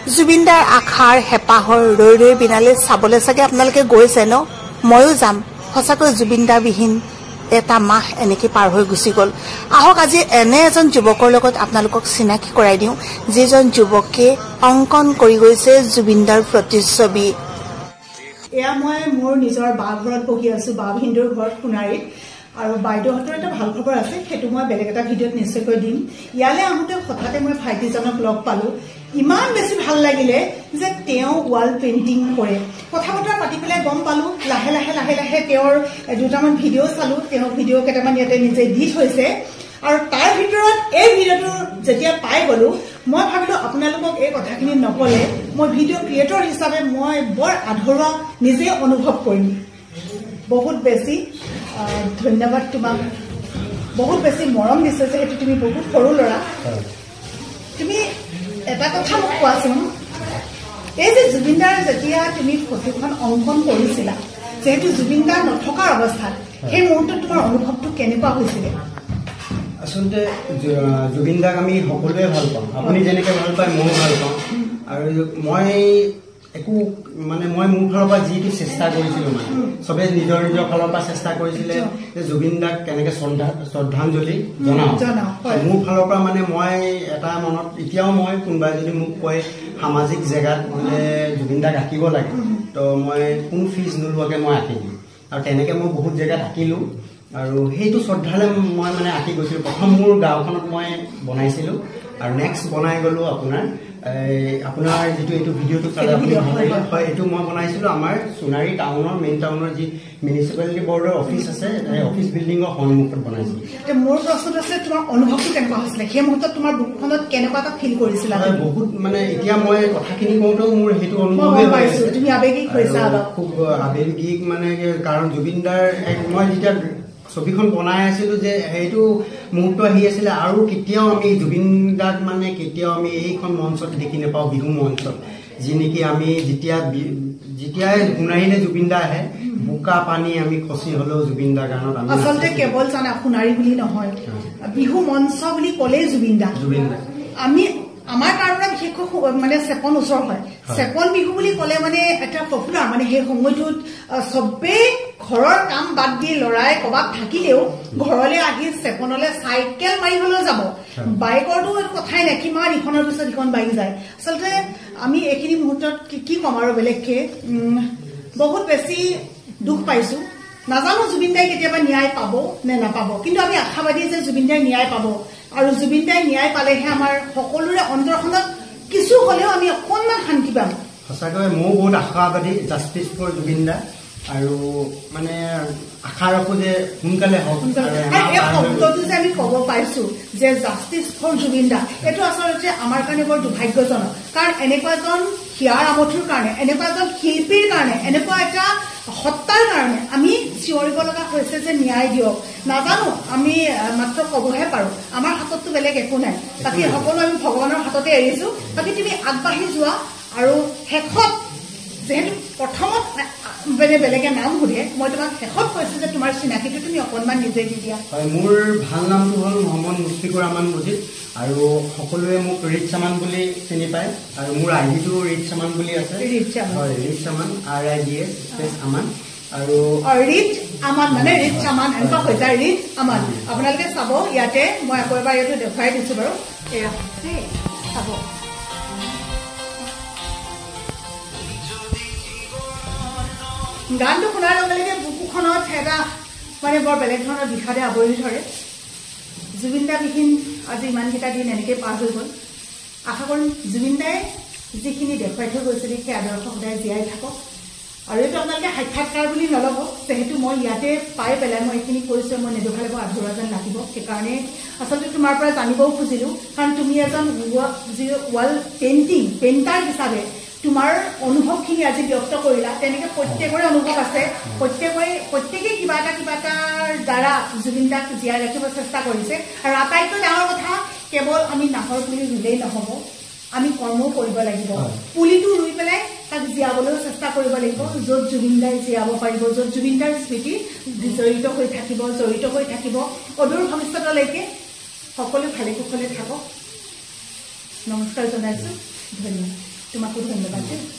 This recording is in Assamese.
জুবিনদাৰ আশাৰ হেপাহৰ ৰৈ ৰৈ বিনালে চাবলৈ চাগে আপোনালোকে গৈছে ন ময়ো যাম সঁচাকৈ জুবিনদাৰ বিহীন এটা মাহ এনেকৈ পাৰ হৈ গুচি গ'ল আহক আজি এনে এজন যুৱকৰ লগত আপোনালোকক চিনাকি কৰাই দিওঁ যিজন যুৱকে অংকন কৰি গৈছে জুবিনদাৰ প্ৰতিচ্ছবি এয়া মই মোৰ নিজৰ বাঘৰত বহি আছো বাভিন্দুৰ ঘৰত সোণাৰীত আৰু বাইদেউহঁতৰ এটা ভাল খবৰ আছে সেইটো মই বেলেগ এটা ভিডিঅ'ত নিশ্চয়কৈ দিম ইয়ালে আহোঁতে হঠাতে মই ভাইটিজনক লগ পালোঁ ইমান বেছি ভাল লাগিলে যে তেওঁ ৱাল পেইণ্টিং কৰে কথা বতৰা পাতি পেলাই গম পালোঁ লাহে লাহে লাহে লাহে তেওঁৰ দুটামান ভিডিঅ' চালোঁ তেওঁ ভিডিঅ' কেইটামান ইয়াতে নিজে দি থৈছে আৰু তাৰ ভিতৰত এই ভিডিঅ'টো যেতিয়া পাই গ'লোঁ মই ভাবিলোঁ আপোনালোকক এই কথাখিনি নক'লে মই ভিডিঅ' ক্ৰিয়েটৰ হিচাপে মই বৰ আধৰুৱা নিজে অনুভৱ কৰিম বহুত বেছি ধন্যবাদ তোমাক বহুত বেছি মৰম দিছে যে সেইটো তুমি বহুত সৰু ল'ৰা তুমি এটা কথা মোক কোৱাচোন এই যে জুবিনদাৰ যেতিয়া তুমি ফটোখন অংকন কৰিছিলা যিহেতু জুবিনদাৰ নথকাৰ অৱস্থাত সেই মুহূৰ্তত তোমাৰ অনুভৱটো কেনেকুৱা হৈছিলে আচলতে জুবিনদাক আমি সকলোৱে ভাল পাওঁ আপুনি যেনেকৈ ভাল পায় ময়ো ভাল পাওঁ আৰু মই একো মানে মই মোৰ ফালৰ পৰা যিটো চেষ্টা কৰিছিলোঁ মানে চবে নিজৰ নিজৰ ফালৰ পৰা চেষ্টা কৰিছিলে যে জুবিনদাক কেনেকৈ শ্ৰদ্ধাঞ্জলি জনাওঁ মোৰ ফালৰ পৰা মানে মই এটা মনত এতিয়াও মই কোনোবাই যদি মোক কয় সামাজিক জেগাত মানে জুবিনদাক আঁকিব লাগে তো মই কোনো ফিজ নোলোৱাকৈ মই আঁকি দিম আৰু তেনেকৈ মই বহুত জেগাত আঁকিলোঁ আৰু সেইটো শ্ৰদ্ধালে মই মানে আঁকি গৈছিলোঁ প্ৰথম মোৰ গাঁওখনত মই বনাইছিলোঁ আৰু নেক্সট বনাই গ'লোঁ আপোনাৰ যিটো এইটো ভিডিঅ'টো চালে আপুনি হয় এইটো মই বনাইছিলোঁ আমাৰ সোণাৰী টাউনৰ মেইন টাউনৰ যি মিউনিচিপালিটি বৰ্ডৰ অফিচ আছে এই অফিচ বিল্ডিঙৰ সন্মুখত বনাইছিলোঁ মোৰ প্ৰশ্ন আছে তোমাৰ অনুভৱটো কেনেকুৱা হৈছিলে সেই মুহূৰ্তত তোমাৰ বুকখনত কেনেকুৱা এটা ফিল কৰিছিলা বহুত মানে এতিয়া মই কথাখিনি কওঁতেও মোৰ সেইটো অনুভৱেই হৈছে তুমি আৱেগিক হৈছা খুব আৱেগিক মানে কাৰণ জুবিনদাৰ মই যেতিয়া ছবিখন বনাই আছিলোঁ যে সেইটো মুহূৰ্ত আহি আছিলে আৰু কেতিয়াও আমি জুবিনদাক মানে কেতিয়াও আমি এইখন মঞ্চত দেখি নাপাওঁ বিহু মঞ্চত যি নেকি আমি যেতিয়াই সোণাৰীলে জুবিনদা আহে বোকা পানী আমি খচি হ'লেও জুবিনদাৰ গানত আমি আচলতে কেৱল জানা সোণাৰী বুলি নহয় বিহু মঞ্চ বুলি ক'লেই জুবিনদা আমি আমাৰ কাৰণে বিশেষকৈ মানে চেপন ওচৰ হয় চেপন বিহু বুলি ক'লে মানে এটা পপুলাৰ মানে সেই সময়টোত চবেই ঘৰৰ কাম বাদ দি লৰাই ক'ৰবাত থাকিলেও ঘৰলৈ আহি চেপনলৈ চাইকেল মাৰি হ'লেও যাব বাইকৰটো কথাই নাই কিমান ইখনৰ পিছত ইখন বাইক যায় আচলতে আমি এইখিনি মুহূৰ্তত কি ক'ম আৰু বেলেগকে বহুত বেছি দুখ পাইছোঁ নাজানো জুবিনদাই কেতিয়াবা ন্যায় পাব নে নাপাব কিন্তু আমি আশাবাদী যে জুবিনদাই ন্যায় পাব আৰু জুবিনদাই ন্যায় পালেহে আমাৰ সকলোৰে অন্তৰখনত কিছু হ'লেও আমি অকণমান শান্তি পাম সঁচাকৈ ময়ো বহুত আশাবাদী জাষ্টিছ ফৰ জুবিনদা আৰু মানে আশা ৰাখোঁ যে সোনকালে হওক এই শব্দটো যে আমি ক'ব পাইছোঁ যে জাষ্টিছ ফৰ জুবিনদা এইটো আচলতে আমাৰ কাৰণে বৰ দুৰ্ভাগ্যজনক কাৰণ এনেকুৱা এজন হিয়াৰ আমঠুৰ কাৰণে এনেকুৱা এজন শিল্পীৰ কাৰণে এনেকুৱা এটা সত্তাৰ কাৰণে আমি চিঞৰিব লগা হৈছে যে ন্যায় দিয়ক নাজানো আমি মাত্ৰ ক'বহে পাৰোঁ আমাৰ হাতততো বেলেগ একো নাই বাকী সকলো আমি ভগৱানৰ হাততে এৰিছোঁ বাকী তুমি আগবাঢ়ি যোৱা আৰু শেষত যেহেতু প্ৰথমত মানে বেলেগে নাম সোধে মই তোমাক শেষত কৈছোঁ যে তোমাৰ চিনাকিটো তুমি অকণমান নিজে দি দিয়া হয় মোৰ ভাল নামটো হ'ল মহম্মদ মুস্ফিকুৰ ৰহমান মুজিদ আৰু সকলোৱে মোক ৰিচ চামান বুলি চিনি পায় আৰু মোৰ আইডিটো ৰিচ চামান বুলি আছে হয় ৰিচ চামান RIDS স্পেচ আমান আৰু ৰিচ আমান মানে ৰিচ চামান এনেকুৱা হৈ যায় ৰিচ আমান আপোনালোকে চাব ইয়াতে মই আকৌ এবাৰ ইয়াতে দেখুৱাই দিছোঁ বাৰু এয়া চাব গানটো শুনাৰ লগে লগে বুকুখনত এটা মানে বৰ বেলেগ ধৰণৰ বিষাদে আৱৰি ধৰে জুবিনদা বিহীন আজি ইমানকেইটা দিন এনেকৈ পাৰ হৈ গ'ল আশা কৰিম জুবিনদাই যিখিনি দেখুৱাই থৈ গৈছিলে সেই আদৰ্শ সদায় জীয়াই থাকক আৰু এইটো আপোনালোকে সাক্ষাৎকাৰ বুলি নল'ব যিহেতু মই ইয়াতে পাই পেলাই মই এইখিনি কৰিছোঁ মই নেদেখালে বৰ আধৰুৱা যেন লাগিব সেইকাৰণে আচলতে তোমাৰ পৰা জানিবও খুজিলোঁ কাৰণ তুমি এজন ৱাল পেইণ্টাৰ হিচাপে তোমাৰ অনুভৱখিনি আজি ব্যক্ত কৰিলা তেনেকৈ প্ৰত্যেকৰে অনুভৱ আছে প্ৰত্যেকেই কিবা এটাৰ দ্বাৰা জুবিনদাক জীয়াই ৰাখিব চেষ্টা কৰিছে আৰু আটাইতকৈ ডাঙৰ কথা কেৱল আমি নাহৰ পুলি ৰুলেই নহ'ব আমি কৰ্মও কৰিব লাগিব পুলিটো ৰুই পেলাই তাক জীয়াবলৈও চেষ্টা কৰিব লাগিব য'ত জুবিনদাই জীয়াব পাৰিব য'ত জুবিনদাৰ স্মৃতি জড়িত হৈ থাকিব অদূৰ ভৱিষ্যতলৈকে সকলো ভালে কুশলে থাকক নমস্কাৰ জনাইছোঁ ধন্যবাদ তোমাকো ধন্যবাদ দেই।